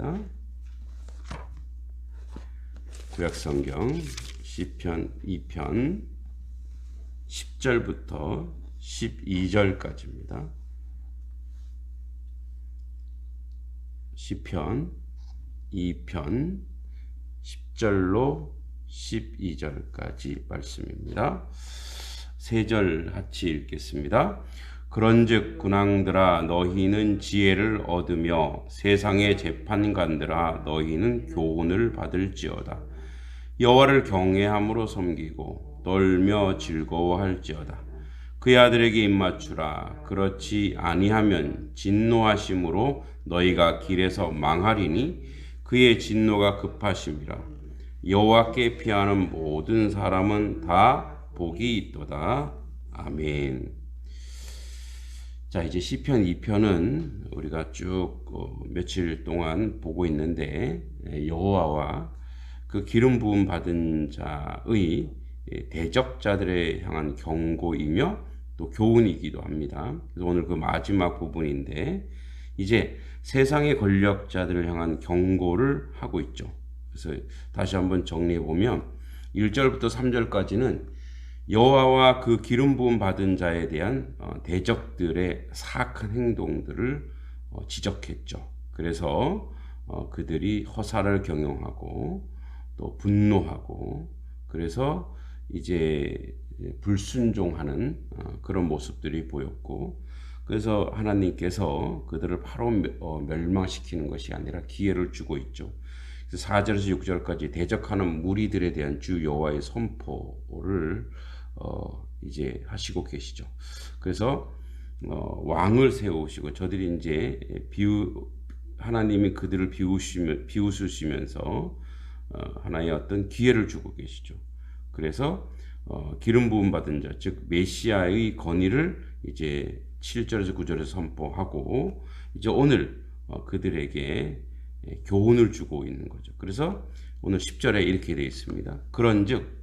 보겠습니다. 구약성경 시편 2편 10절부터 12절까지입니다. 시편 2편 10절로 12절까지 말씀입니다. 세 절 같이 읽겠습니다. 그런즉 군왕들아 너희는 지혜를 얻으며 세상의 재판관들아 너희는 교훈을 받을지어다. 여호와를 경외함으로 섬기고 떨며 즐거워할지어다. 그의 아들에게 입맞추라. 그렇지 아니하면 진노하심으로 너희가 길에서 망하리니 그의 진노가 급하심이라. 여호와께 피하는 모든 사람은 다 복이 있도다. 아멘. 자, 이제 시편 2편은 우리가 쭉 며칠 동안 보고 있는데 여호와와 그 기름 부음 받은 자의 대적자들에 향한 경고이며 또 교훈이기도 합니다. 그래서 오늘 그 마지막 부분인데 이제 세상의 권력자들을 향한 경고를 하고 있죠. 그래서 다시 한번 정리해 보면 1절부터 3절까지는 여호와와 그 기름 부음 받은 자에 대한 대적들의 사악한 행동들을 지적했죠. 그래서 그들이 허사를 경영하고 또 분노하고 그래서 이제 불순종하는 그런 모습들이 보였고 그래서 하나님께서 그들을 바로 멸망시키는 것이 아니라 기회를 주고 있죠. 4절에서 6절까지 대적하는 무리들에 대한 주 여호와의 선포를 이제 하시고 계시죠. 그래서 왕을 세우시고 저들이 이제 하나님이 그들을 비웃으시면서 하나의 어떤 기회를 주고 계시죠. 그래서 기름 부음 받은 자, 즉 메시아의 권위를 이제 7절에서 9절에서 선포하고 이제 오늘 그들에게 교훈을 주고 있는 거죠. 그래서 오늘 10절에 이렇게 되어 있습니다. 그런즉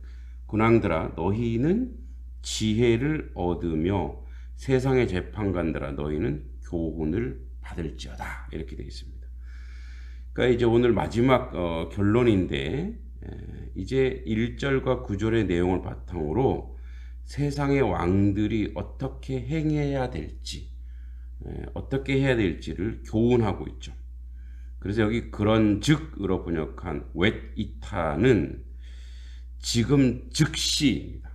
군왕들아 너희는 지혜를 얻으며 세상의 재판관들아 너희는 교훈을 받을지어다. 이렇게 되어 있습니다. 그러니까 이제 오늘 마지막 결론인데 이제 1절과 9절의 내용을 바탕으로 세상의 왕들이 어떻게 행해야 될지 어떻게 해야 될지를 교훈하고 있죠. 그래서 여기 그런즉으로 번역한 웻이타는 지금 즉시입니다.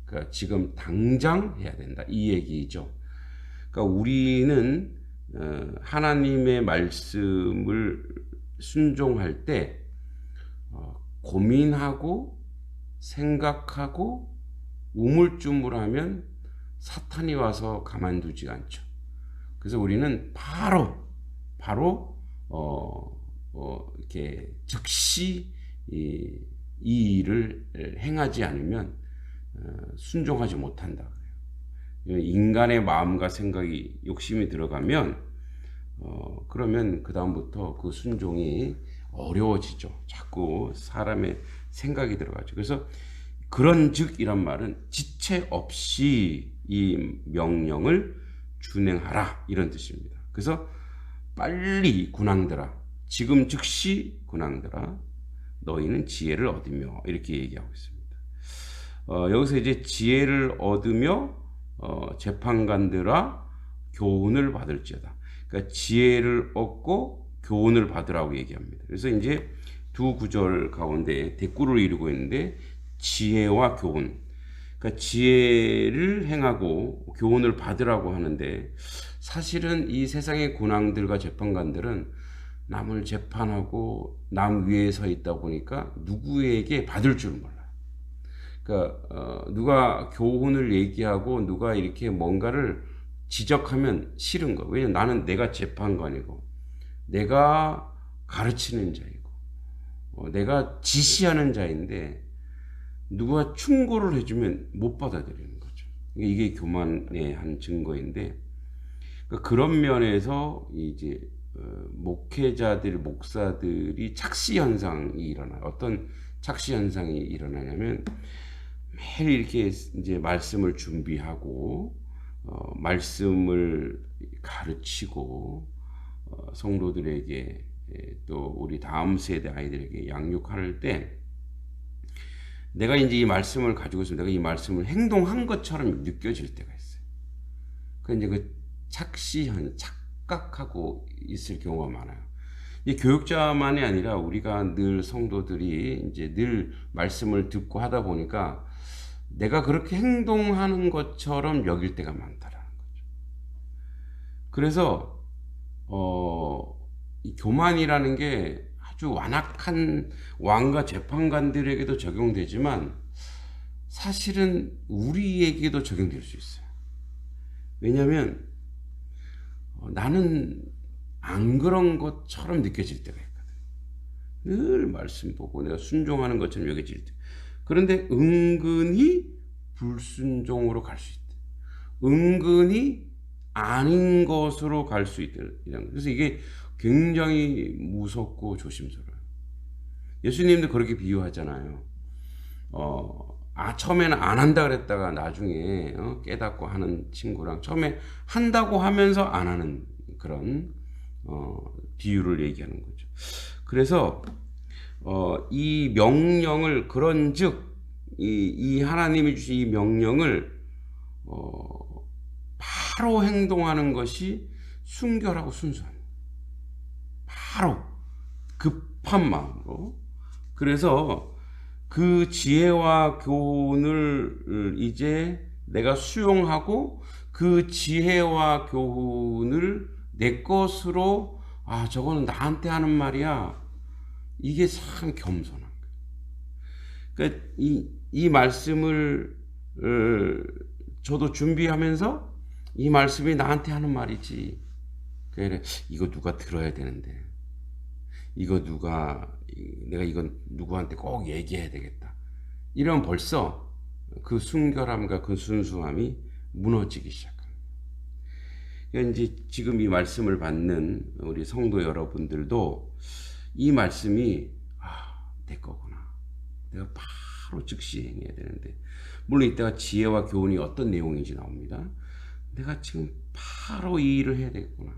그러니까 지금 당장 해야 된다 이 얘기죠. 그러니까 우리는 하나님의 말씀을 순종할 때 고민하고 생각하고 우물쭈물하면 사탄이 와서 가만두지 않죠. 그래서 우리는 바로 이렇게 즉시 이 일을 행하지 않으면 순종하지 못한다. 인간의 마음과 생각이 욕심이 들어가면 그러면 그 다음부터 그 순종이 어려워지죠. 자꾸 사람의 생각이 들어가죠. 그래서 그런즉이란 말은 지체 없이 이 명령을 준행하라 이런 뜻입니다. 그래서 빨리 군왕들아 지금 즉시 군왕들아 너희는 지혜를 얻으며 이렇게 얘기하고 있습니다. 여기서 이제 지혜를 얻으며 재판관들아 교훈을 받을지어다. 그러니까 지혜를 얻고 교훈을 받으라고 얘기합니다. 그래서 이제 두 구절 가운데 대꾸를 이루고 있는데 지혜와 교훈. 그러니까 지혜를 행하고 교훈을 받으라고 하는데 사실은 이 세상의 군왕들과 재판관들은 남을 재판하고 남 위에 서 있다 보니까 누구에게 받을 줄 몰라요. 그러니까 누가 교훈을 얘기하고 누가 이렇게 뭔가를 지적하면 싫은 거예요. 왜냐면 나는 내가 재판관이고 내가 가르치는 자이고 내가 지시하는 자인데 누가 충고를 해주면 못 받아들이는 거죠. 이게 교만의 한 증거인데 그런 면에서 이제 목회자들, 목사들이 착시 현상이 일어나요. 어떤 착시 현상이 일어나냐면 매일 이렇게 이제 말씀을 준비하고 말씀을 가르치고 성도들에게 또 우리 다음 세대 아이들에게 양육할 때 내가 이제 이 말씀을 가지고 있으면 내가 이 말씀을 행동한 것처럼 느껴질 때가 있어요. 그 이제 그 착각하고 있을 경우가 많아요. 이 교육자만이 아니라 우리가 늘 성도들이 이제 늘 말씀을 듣고 하다 보니까 내가 그렇게 행동하는 것처럼 여길 때가 많다라는 거죠. 그래서 이 교만이라는 게 아주 완악한 왕과 재판관들에게도 적용되지만 사실은 우리에게도 적용될 수 있어요. 왜냐하면 나는 안 그런 것처럼 느껴질 때가 있거든. 늘 말씀 보고 내가 순종하는 것처럼 여겨질 때. 그런데 은근히 불순종으로 갈 수 있다. 은근히 아닌 것으로 갈 수 있다. 그래서 이게 굉장히 무섭고 조심스러워요. 예수님도 그렇게 비유하잖아요. 처음에는 안 한다 그랬다가 나중에 깨닫고 하는 친구랑 처음에 한다고 하면서 안 하는 그런 비유를 얘기하는 거죠. 그래서 이 명령을 그런즉 이 하나님이 주신 이 명령을 바로 행동하는 것이 순결하고 순수합니다. 바로 급한 마음으로. 그래서 그 지혜와 교훈을 이제 내가 수용하고 그 지혜와 교훈을 내 것으로 저거는 나한테 하는 말이야. 이게 참 겸손한 거예요. 그러니까 이 말씀을 저도 준비하면서 이 말씀이 나한테 하는 말이지. 그래 이거 누가 들어야 되는데. 내가 이건 누구한테 꼭 얘기해야 되겠다. 이러면 벌써 그 순결함과 그 순수함이 무너지기 시작합니다. 그러니까 이제 지금 이 말씀을 받는 우리 성도 여러분들도 이 말씀이 내 거구나. 내가 바로 즉시 행해야 되는데 물론 이때가 지혜와 교훈이 어떤 내용인지 나옵니다. 내가 지금 바로 이 일을 해야 되겠구나.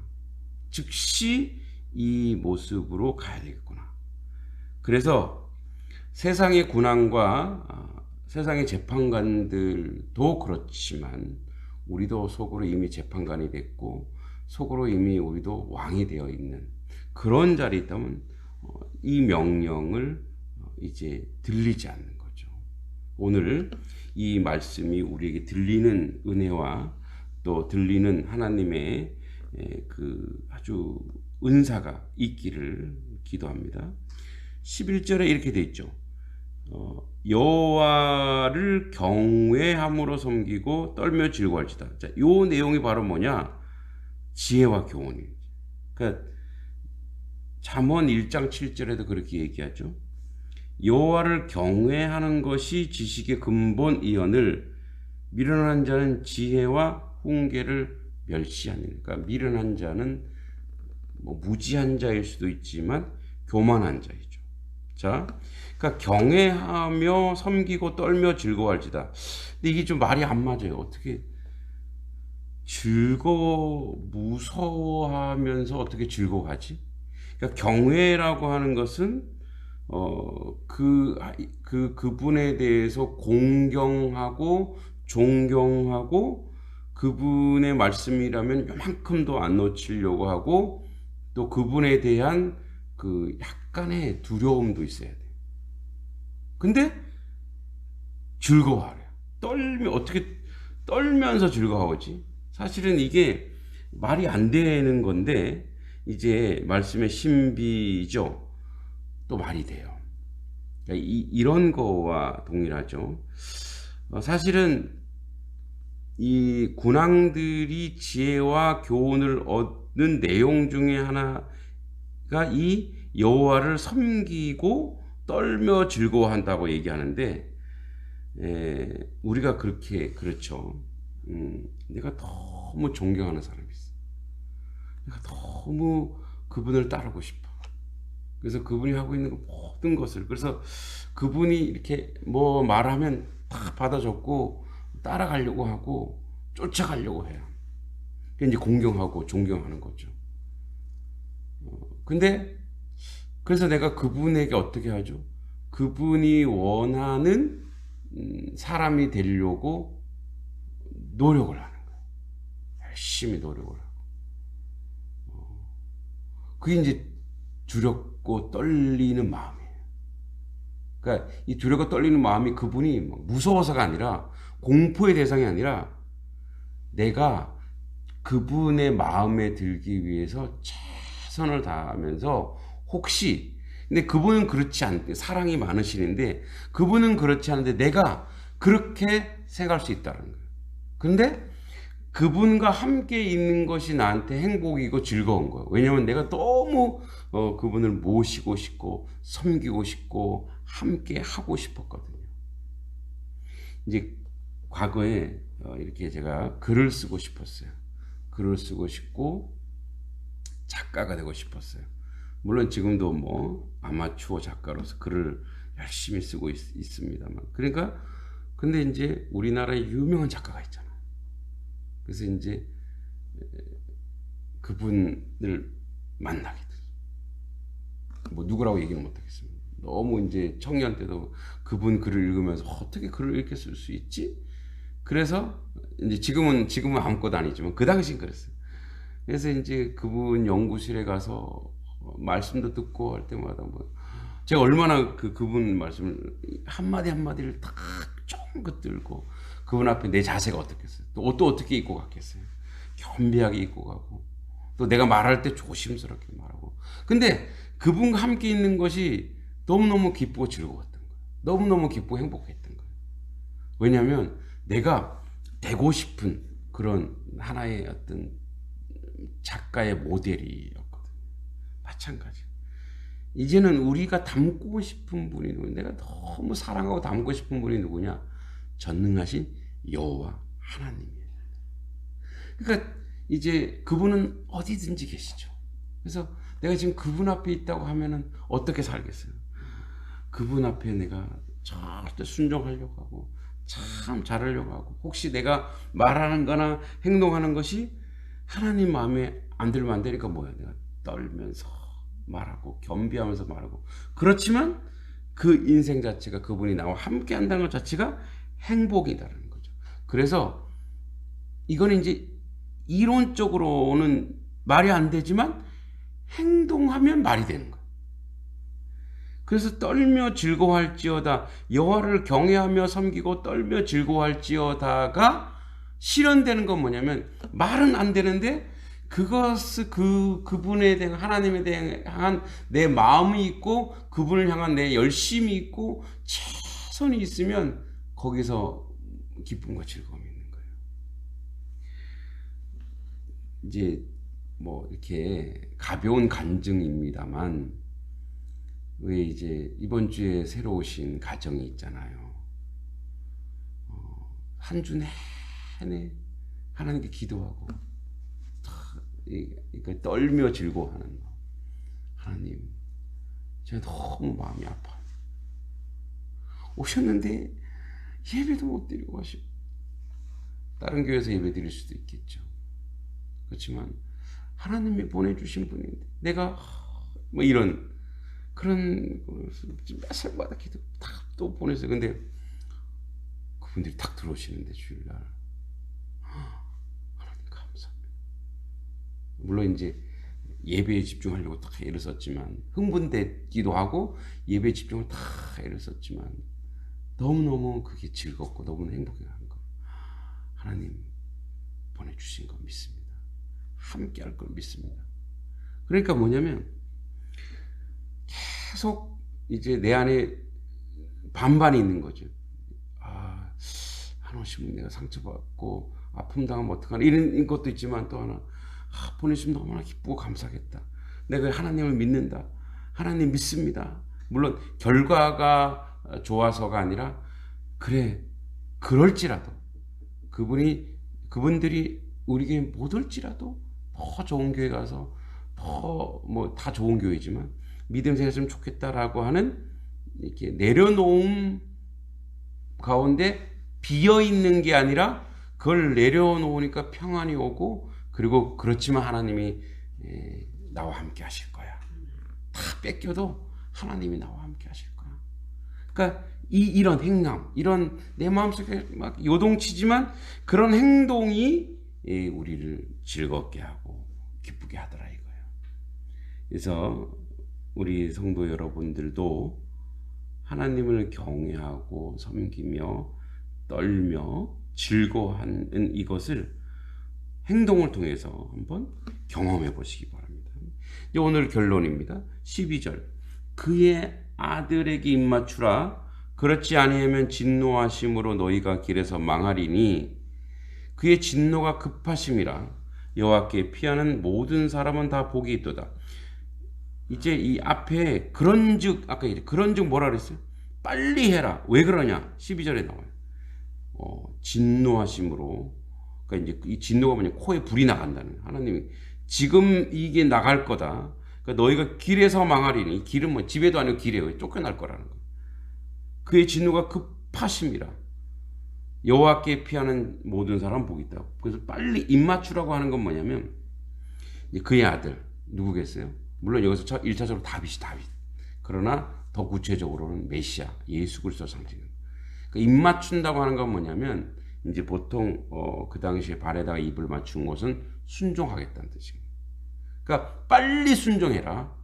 즉시 이 모습으로 가야 되겠구나. 그래서 세상의 군왕과 세상의 재판관들도 그렇지만 우리도 속으로 이미 재판관이 됐고 속으로 이미 우리도 왕이 되어 있는 그런 자리에 있다면 이 명령을 이제 들리지 않는 거죠. 오늘 이 말씀이 우리에게 들리는 은혜와 또 들리는 하나님의 그 아주 은사가 있기를 기도합니다. 11절에 이렇게 돼 있죠. 여호와를 경외함으로 섬기고 떨며 즐거워할지다. 자, 요 내용이 바로 뭐냐? 지혜와 교훈이에요. 그러니까 잠언 1장 7절에도 그렇게 얘기하죠. 여호와를 경외하는 것이 지식의 근본이언을 미련한 자는 지혜와 훈계를 멸시하니까. 그러니까 미련한 자는 무지한 자일 수도 있지만 교만한 자이죠. 자, 그러니까 경외하며 섬기고 떨며 즐거워할지다. 근데 이게 좀 말이 안 맞아요. 어떻게 무서워하면서 어떻게 즐거워하지? 그러니까 경외라고 하는 것은 그분에 대해서 공경하고 존경하고 그분의 말씀이라면 요만큼도 안 놓치려고 하고 또 그분에 대한 그 약간의 두려움도 있어야 돼요. 근데 즐거워하래요. 어떻게 떨면서 즐거워하지? 사실은 이게 말이 안 되는 건데 이제 말씀의 신비죠. 또 말이 돼요. 그러니까 이런 거와 동일하죠. 사실은 이 군왕들이 지혜와 교훈을 얻는 내용 중에 하나가 이 여호와를 섬기고 떨며 즐거워한다고 얘기하는데 우리가 그렇죠. 내가 너무 존경하는 사람이 있어. 내가 너무 그분을 따르고 싶어. 그래서 그분이 하고 있는 모든 것을 그래서 그분이 이렇게 뭐 말하면 다 받아줬고 따라가려고 하고 쫓아가려고 해요. 그게 이제 공경하고 존경하는 거죠. 근데 그래서 내가 그분에게 어떻게 하죠? 그분이 원하는 사람이 되려고 노력을 하는 거예요. 열심히 노력을 하고. 그게 이제 두렵고 떨리는 마음이에요. 그러니까 이 두렵고 떨리는 마음이 그분이 무서워서가 아니라 공포의 대상이 아니라 내가 그분의 마음에 들기 위해서 최선을 다하면서 혹시 근데 그분은 그렇지 않대. 사랑이 많으시는데 그분은 그렇지 않은데 내가 그렇게 생각할 수 있다는 거예요. 그런데 그분과 함께 있는 것이 나한테 행복이고 즐거운 거예요. 왜냐하면 내가 너무 그분을 모시고 싶고 섬기고 싶고 함께 하고 싶었거든요. 이제 과거에 이렇게 제가 글을 쓰고 싶었어요. 글을 쓰고 싶고 작가가 되고 싶었어요. 물론 지금도 뭐 아마추어 작가로서 글을 열심히 쓰고 있습니다만. 그러니까 근데 이제 우리나라에 유명한 작가가 있잖아요. 그래서 이제 그분을 만나게 됐어요. 뭐 누구라고 얘기는 못하겠습니다. 너무 이제 청년 때도 그분 글을 읽으면서 어떻게 글을 이렇게 쓸 수 있지? 그래서 이제 지금은 아무것도 아니지만 그 당시엔 그랬어요. 그래서 이제 그분 연구실에 가서 말씀도 듣고 할 때마다 뭐 제가 얼마나 그분 말씀을 한마디 한마디를 딱 쫑긋 들고 그분 앞에 내 자세가 어떻겠어요? 또 옷도 어떻게 입고 갔겠어요? 겸비하게 입고 가고 또 내가 말할 때 조심스럽게 말하고. 근데 그분과 함께 있는 것이 너무너무 기쁘고 즐거웠던 거예요. 너무너무 기쁘고 행복했던 거예요. 왜냐하면 내가 되고 싶은 그런 하나의 어떤 작가의 모델이었거든요. 마찬가지. 이제는 우리가 닮고 싶은 분이 누구냐? 내가 너무 사랑하고 닮고 싶은 분이 누구냐? 전능하신 여호와 하나님이에요. 그러니까 이제 그분은 어디든지 계시죠. 그래서 내가 지금 그분 앞에 있다고 하면은 어떻게 살겠어요? 그분 앞에 내가 절대 순종하려고 하고 참 잘하려고 하고 혹시 내가 말하는 거나 행동하는 것이 하나님 마음에 안 들면 안 되니까 뭐야? 내가 떨면서 말하고 겸비하면서 말하고. 그렇지만 그 인생 자체가 그분이 나와 함께 한다는 것 자체가 행복이다라는 거죠. 그래서 이거는 이제 이론적으로는 말이 안 되지만 행동하면 말이 되는 거예요. 그래서 떨며 즐거워할지어다, 여호와를 경외하며 섬기고 떨며 즐거워할지어다가 실현되는 건 뭐냐면 말은 안 되는데 그것을 그분에 대한 하나님에 대한 내 마음이 있고 그분을 향한 내 열심이 있고 최선이 있으면 거기서 기쁨과 즐거움이 있는 거예요. 이제 뭐 이렇게 가벼운 간증입니다만 왜 이제 이번 주에 새로 오신 가정이 있잖아요. 한 주 내내 하나님께 기도하고 그러니까 떨며 즐거워하는 거. 하나님, 제가 너무 마음이 아파요. 오셨는데 예배도 못 드리고 가시고 다른 교회에서 예배 드릴 수도 있겠죠. 그렇지만 하나님이 보내주신 분인데 내가 뭐 이런 그런 몇 살마다 기도 또 보냈어요. 근데 그분들이 탁 들어오시는데 주일날 하나님 감사합니다. 물론 이제 예배에 집중하려고 딱 애를 썼지만 흥분되기도 하고 예배에 집중을 다 애를 썼지만 너무너무 그게 즐겁고 너무나 행복한 거. 하나님 보내주신 거 믿습니다. 함께 할 걸 믿습니다. 그러니까 뭐냐면 계속 이제 내 안에 반반이 있는 거죠. 한없이 내가 상처받고 아픔 당하면 어떡하나 이런 것도 있지만 또 하나 보내주시면 너무나 기쁘고 감사하겠다. 내가 하나님을 믿는다. 하나님 믿습니다. 물론 결과가 좋아서가 아니라 그래 그럴지라도 그분들이 우리에게 못 올지라도 더 좋은 교회 가서 더 뭐 다 좋은 교회지만 믿음 생활했으면 좋겠다라고 하는 이렇게 내려놓음 가운데 비어 있는 게 아니라 그걸 내려놓으니까 평안이 오고 그리고 그렇지만 하나님이 나와 함께 하실 거야. 다 뺏겨도 하나님이 나와 함께 하실 거야. 그러니까 이런 행함, 이런 내 마음속에 막 요동치지만 그런 행동이 우리를 즐겁게 하고 기쁘게 하더라 이거예요. 그래서 우리 성도 여러분들도 하나님을 경외하고 섬기며 떨며 즐거워하는 이것을 행동을 통해서 한번 경험해 보시기 바랍니다. 오늘 결론입니다. 12절. 그의 아들에게 입맞추라. 그렇지 아니하면 진노하심으로 너희가 길에서 망하리니 그의 진노가 급하심이라. 여호와께 피하는 모든 사람은 다 복이 있도다. 이제 이 앞에 그런즉 아까 그런즉 뭐라 그랬어요? 빨리 해라. 왜 그러냐? 12절에 나와요. 진노하심으로. 그러니까 이제 이 진노가 뭐냐? 코에 불이 나간다는 거예요. 하나님이 지금 이게 나갈 거다. 그러니까 너희가 길에서 망하리니. 길은 뭐 집에도 아니고 길에 쫓겨날 거라는 거예요. 그의 진노가 급하심이라. 여호와께 피하는 모든 사람 복이 있다고. 그래서 빨리 입맞추라고 하는 건 뭐냐면 그의 아들 누구겠어요? 물론 여기서 1차적으로 다윗. 그러나 더 구체적으로는 메시아, 예수 그리스도 상징입니다. 그러니까 입 맞춘다고 하는 건 뭐냐면 이제 보통 그 당시에 발에다가 입을 맞춘 것은 순종하겠다는 뜻입니다. 그러니까 빨리 순종해라.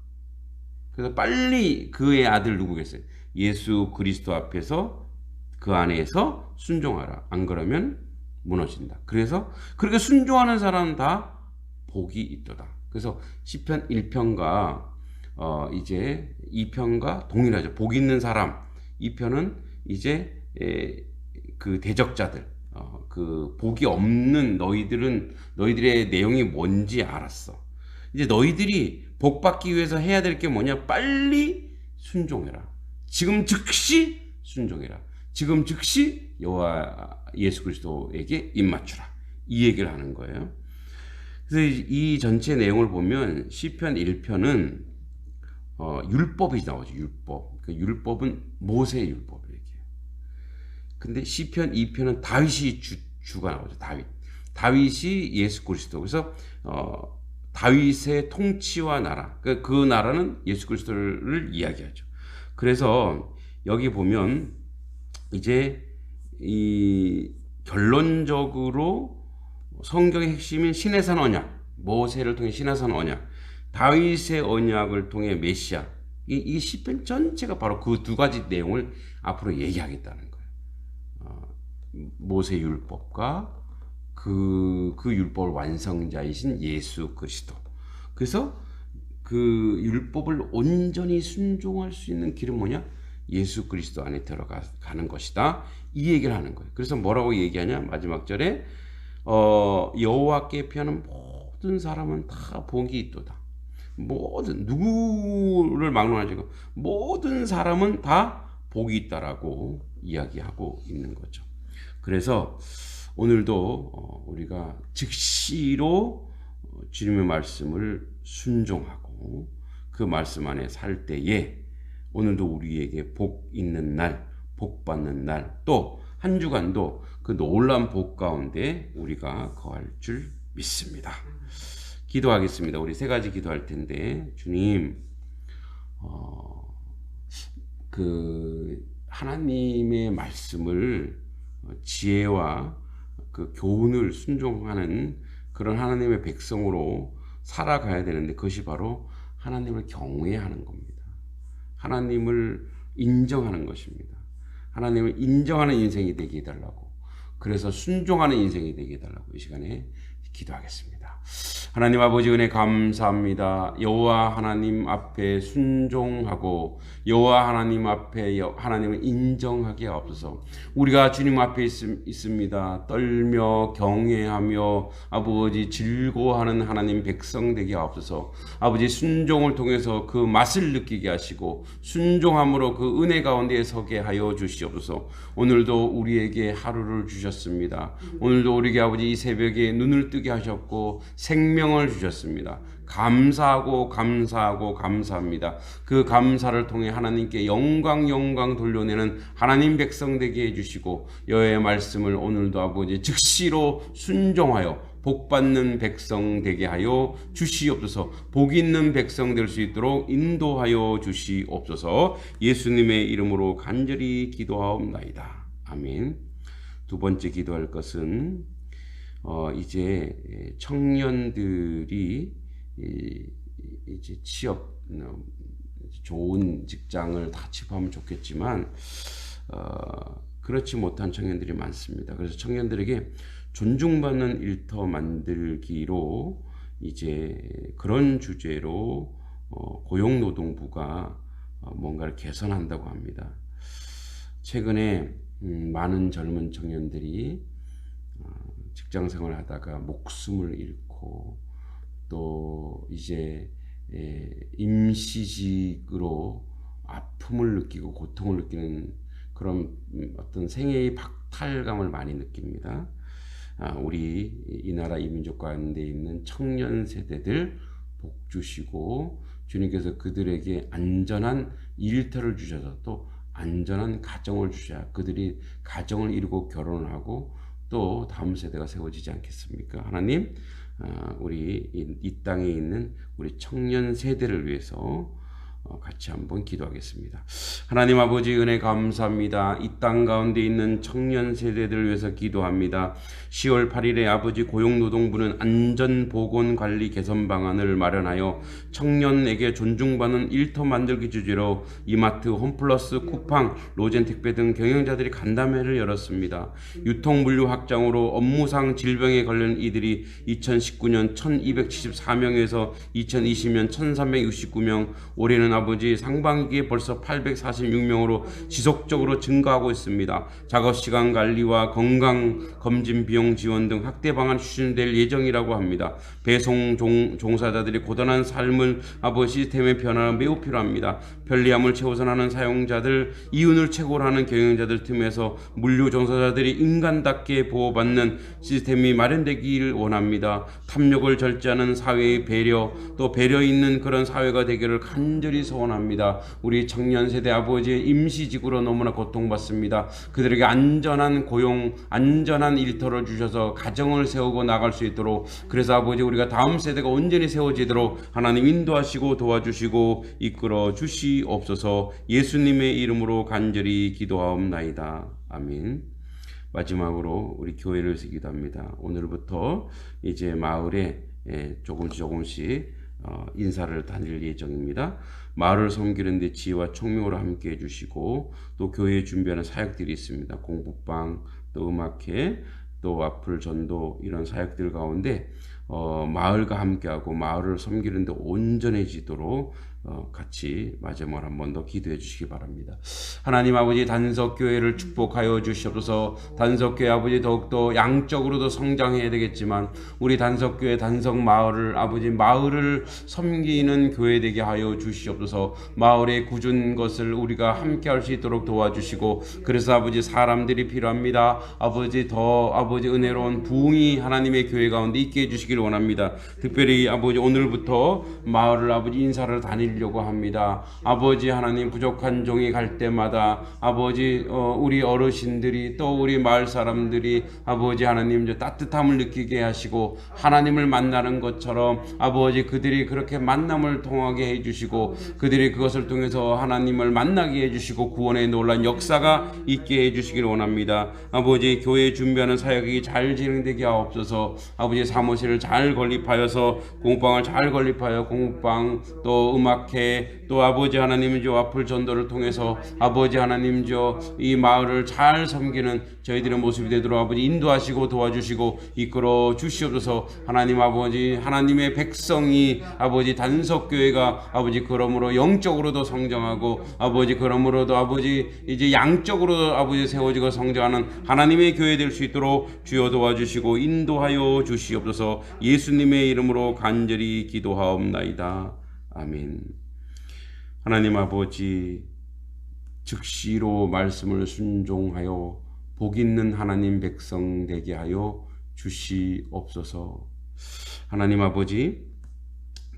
그래서 빨리 그의 아들 누구겠어요? 예수 그리스도 앞에서 그 안에서 순종하라. 안 그러면 무너진다. 그래서 그렇게 순종하는 사람은 다 복이 있도다. 그래서 시편 1편과 이제 2편과 동일하죠. 복 있는 사람. 2편은 이제 그 대적자들, 그 복이 없는 너희들의 내용이 뭔지 알았어. 이제 너희들이 복 받기 위해서 해야 될 게 뭐냐? 빨리 순종해라. 지금 즉시 순종해라. 지금 즉시 여호와 예수 그리스도에게 입맞추라. 이 얘기를 하는 거예요. 그래서 이 전체 내용을 보면 시편 1편은 율법이 나오죠. 율법. 그 율법은 모세의 율법을 얘기해요. 근데 시편 2편은 다윗이 주가 나오죠. 다윗이 예수 그리스도. 그래서 다윗의 통치와 나라. 그 나라는 예수 그리스도를 이야기하죠. 그래서 여기 보면 이제 이 결론적으로 성경의 핵심인 시내산 언약, 모세를 통해 시내산 언약, 다윗의 언약을 통해 메시아, 이 시편 전체가 바로 그 두 가지 내용을 앞으로 얘기하겠다는 거예요. 모세 율법과 그 율법을 완성자이신 예수 그리스도. 그래서 그 율법을 온전히 순종할 수 있는 길은 뭐냐? 예수 그리스도 안에 들어가는 것이다. 이 얘기를 하는 거예요. 그래서 뭐라고 얘기하냐? 마지막 절에 여호와께 피하는 모든 사람은 다 복이 있도다. 누구를 막론하지 모든 사람은 다 복이 있다라고 이야기하고 있는 거죠. 그래서 오늘도 우리가 즉시로 주님의 말씀을 순종하고 그 말씀 안에 살 때에 오늘도 우리에게 복 있는 날, 복 받는 날, 또 한 주간도 그 놀라운 복 가운데 우리가 거할 줄 믿습니다. 기도하겠습니다. 우리 세 가지 기도할 텐데, 주님, 그 하나님의 말씀을 지혜와 그 교훈을 순종하는 그런 하나님의 백성으로 살아가야 되는데 그것이 바로 하나님을 경외하는 겁니다. 하나님을 인정하는 것입니다. 하나님을 인정하는 인생이 되게 해달라고, 그래서 순종하는 인생이 되게 해달라고 이 시간에 기도하겠습니다. 하나님 아버지 은혜 감사합니다. 여호와 하나님 앞에 순종하고 여호와 하나님 앞에 하나님을 인정하게 하옵소서. 우리가 주님 앞에 있습니다. 떨며 경외하며 아버지 즐거워하는 하나님 백성 되게 하옵소서. 아버지 순종을 통해서 그 맛을 느끼게 하시고 순종함으로 그 은혜 가운데 서게 하여 주시옵소서. 오늘도 우리에게 하루를 주셨습니다. 오늘도 우리에게 아버지 이 새벽에 눈을 뜨게 하셨고 생명을 주셨습니다. 감사하고 감사합니다. 그 감사를 통해 하나님께 영광 돌려내는 하나님 백성 되게 해주시고 여호와의 말씀을 오늘도 아버지 즉시로 순종하여 복 받는 백성 되게 하여 주시옵소서. 복 있는 백성 될 수 있도록 인도하여 주시옵소서. 예수님의 이름으로 간절히 기도하옵나이다. 아멘. 두 번째 기도할 것은 이제 청년들이 이제 취업 좋은 직장을 다 취업하면 좋겠지만 그렇지 못한 청년들이 많습니다. 그래서 청년들에게 존중받는 일터 만들기로 이제 그런 주제로 고용노동부가 뭔가를 개선한다고 합니다. 최근에 많은 젊은 청년들이 직장 생활을 하다가 목숨을 잃고 또 이제 임시직으로 아픔을 느끼고 고통을 느끼는 그런 어떤 생애의 박탈감을 많이 느낍니다. 우리 이 나라 이 민족 가운데 있는 청년 세대들 복 주시고 주님께서 그들에게 안전한 일터를 주셔서 또 안전한 가정을 주셔야 그들이 가정을 이루고 결혼을 하고 또 다음 세대가 세워지지 않겠습니까? 하나님, 우리 이 땅에 있는 우리 청년 세대를 위해서 같이 한번 기도하겠습니다. 하나님 아버지 은혜 감사합니다. 이 땅 가운데 있는 청년 세대들을 위해서 기도합니다. 10월 8일에 아버지 고용노동부는 안전보건관리 개선 방안을 마련하여 청년에게 존중받는 일터 만들기 주제로 이마트, 홈플러스, 쿠팡, 로젠택배 등 경영자들이 간담회를 열었습니다. 유통물류 확장으로 업무상 질병에 걸린 이들이 2019년 1274명에서 2020년 1369명, 올해는 아버지 상반기에 벌써 846명으로 지속적으로 증가하고 있습니다. 작업시간 관리와 건강검진 비용 지원 등 확대 방안 추진될 예정이라고 합니다. 배송 종사자들이 고단한 삶을 아버지 시스템의 변화가 매우 필요합니다. 편리함을 최우선하는 사용자들, 이윤을 최고로 하는 경영자들 틈에서 물류 종사자들이 인간답게 보호받는 시스템이 마련되기를 원합니다. 탐욕을 절제하는 사회의 배려, 또 배려 있는 그런 사회가 되기를 간절히 소원합니다. 우리 청년 세대 아버지의 임시직으로 너무나 고통받습니다. 그들에게 안전한 고용, 안전한 일터를 주셔서 가정을 세우고 나갈 수 있도록, 그래서 아버지 우리가 다음 세대가 온전히 세워지도록 하나님 인도하시고 도와주시고 이끌어 주시옵소서. 예수님의 이름으로 간절히 기도하옵나이다. 아멘. 마지막으로 우리 교회를 위해서 기도합니다. 오늘부터 이제 마을에 조금씩 인사를 다닐 예정입니다. 마을을 섬기는 데 지혜와 총명으로 함께 해주시고 또 교회에 준비하는 사역들이 있습니다. 공부방, 또 음악회, 또 와플 전도 이런 사역들 가운데 마을과 함께하고 마을을 섬기는 데 온전해지도록 같이 마지막으로 한 번 더 기도해 주시기 바랍니다. 하나님 아버지 단석교회를 축복하여 주시옵소서. 단석교회 아버지 더욱더 양적으로도 성장해야 되겠지만 우리 단석교회 단석마을을 아버지 마을을 섬기는 교회 되게 하여 주시옵소서. 마을의 굳은 것을 우리가 함께 할 수 있도록 도와주시고, 그래서 아버지 사람들이 필요합니다. 아버지 더 아버지 은혜로운 부흥이 하나님의 교회 가운데 있게 해주시기를 원합니다. 특별히 아버지 오늘부터 마을을 아버지 인사를 다니려고 합니다. 아버지 하나님 부족한 종이 갈 때마다 아버지 우리 어르신들이 또 우리 마을 사람들이 아버지 하나님 따뜻함을 느끼게 하시고 하나님을 만나는 것처럼 아버지 그들이 그렇게 만남을 통하게 해주시고 그들이 그것을 통해서 하나님을 만나게 해주시고 구원의 놀란 역사가 있게 해주시기를 원합니다. 아버지 교회 준비하는 사역이 잘 진행되게 하옵소서. 아버지 사무실을 잘 건립하여서 공부방을 잘 건립하여 공부방 또 음악회 또 아버지 하나님 와플 전도를 통해서 아버지 하나님 이 마을을 잘 섬기는 저희들의 모습이 되도록 아버지 인도하시고 도와주시고 이끌어 주시옵소서. 하나님 아버지 하나님의 백성이 아버지 단석교회가 아버지 그러므로 영적으로도 성장하고 아버지 그러므로도 아버지 이제 양적으로도 아버지 세워지고 성장하는 하나님의 교회 될 수 있도록 주여 도와주시고 인도하여 주시옵소서. 예수님의 이름으로 간절히 기도하옵나이다. 아멘. 하나님 아버지 즉시로 말씀을 순종하여 복 있는 하나님 백성 되게 하여 주시옵소서. 하나님 아버지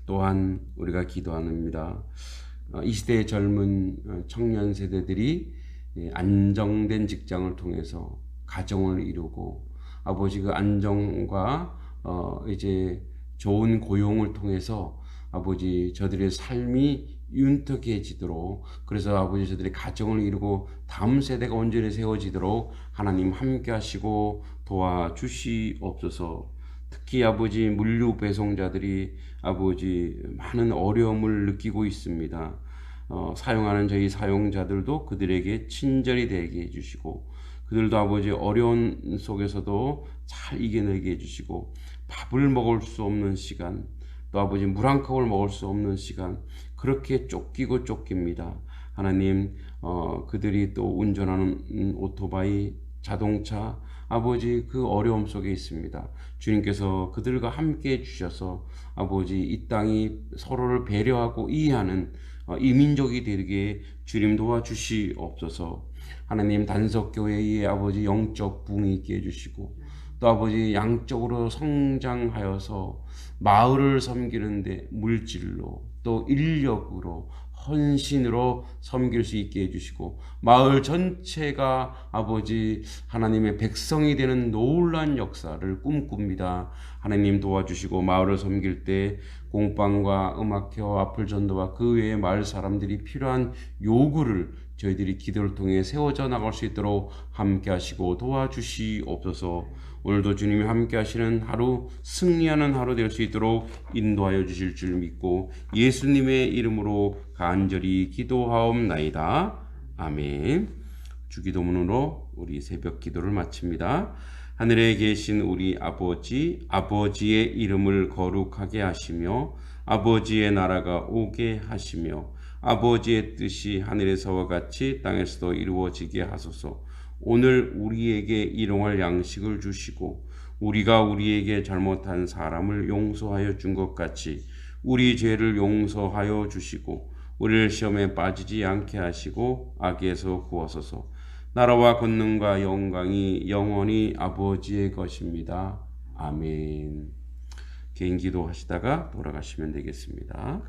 또한 우리가 기도합니다. 이 시대의 젊은 청년 세대들이 안정된 직장을 통해서 가정을 이루고 아버지 그 안정과 이제 좋은 고용을 통해서 아버지 저들의 삶이 윤택해지도록, 그래서 아버지 저들의 가정을 이루고 다음 세대가 온전히 세워지도록 하나님 함께 하시고 도와주시옵소서. 특히 아버지 물류 배송자들이 아버지 많은 어려움을 느끼고 있습니다. 사용하는 저희 사용자들도 그들에게 친절히 대하게 해주시고, 그들도 아버지 어려운 속에서도 잘 이겨내게 해주시고, 밥을 먹을 수 없는 시간, 또 아버지 물 한 컵을 먹을 수 없는 시간, 그렇게 쫓기고 쫓깁니다. 하나님, 그들이 또 운전하는 오토바이, 자동차, 아버지 그 어려움 속에 있습니다. 주님께서 그들과 함께 해주셔서 아버지 이 땅이 서로를 배려하고 이해하는 이민족이 되게 주님 도와주시옵소서. 하나님 단석교회의 아버지 영적 부흥이 있게 해주시고, 또 아버지 양적으로 성장하여서 마을을 섬기는데 물질로 또 인력으로 헌신으로 섬길 수 있게 해주시고, 마을 전체가 아버지 하나님의 백성이 되는 놀라운 역사를 꿈꿉니다. 하나님 도와주시고, 마을을 섬길 때 공방과 음악회와 와플 전도와 그 외의 마을 사람들이 필요한 요구를 저희들이 기도를 통해 세워져 나갈 수 있도록 함께 하시고 도와주시옵소서. 오늘도 주님이 함께 하시는 하루, 승리하는 하루 될 수 있도록 인도하여 주실 줄 믿고 예수님의 이름으로 간절히 기도하옵나이다. 아멘. 주기도문으로 우리 새벽 기도를 마칩니다. 하늘에 계신 우리 아버지, 아버지의 이름을 거룩하게 하시며 아버지의 나라가 오게 하시며 아버지의 뜻이 하늘에서와 같이 땅에서도 이루어지게 하소서. 오늘 우리에게 일용할 양식을 주시고 우리가 우리에게 잘못한 사람을 용서하여 준 것 같이 우리 죄를 용서하여 주시고 우리를 시험에 빠지지 않게 하시고 악에서 구하소서. 나라와 권능과 영광이 영원히 아버지의 것입니다. 아멘. 개인 기도하시다가 돌아가시면 되겠습니다.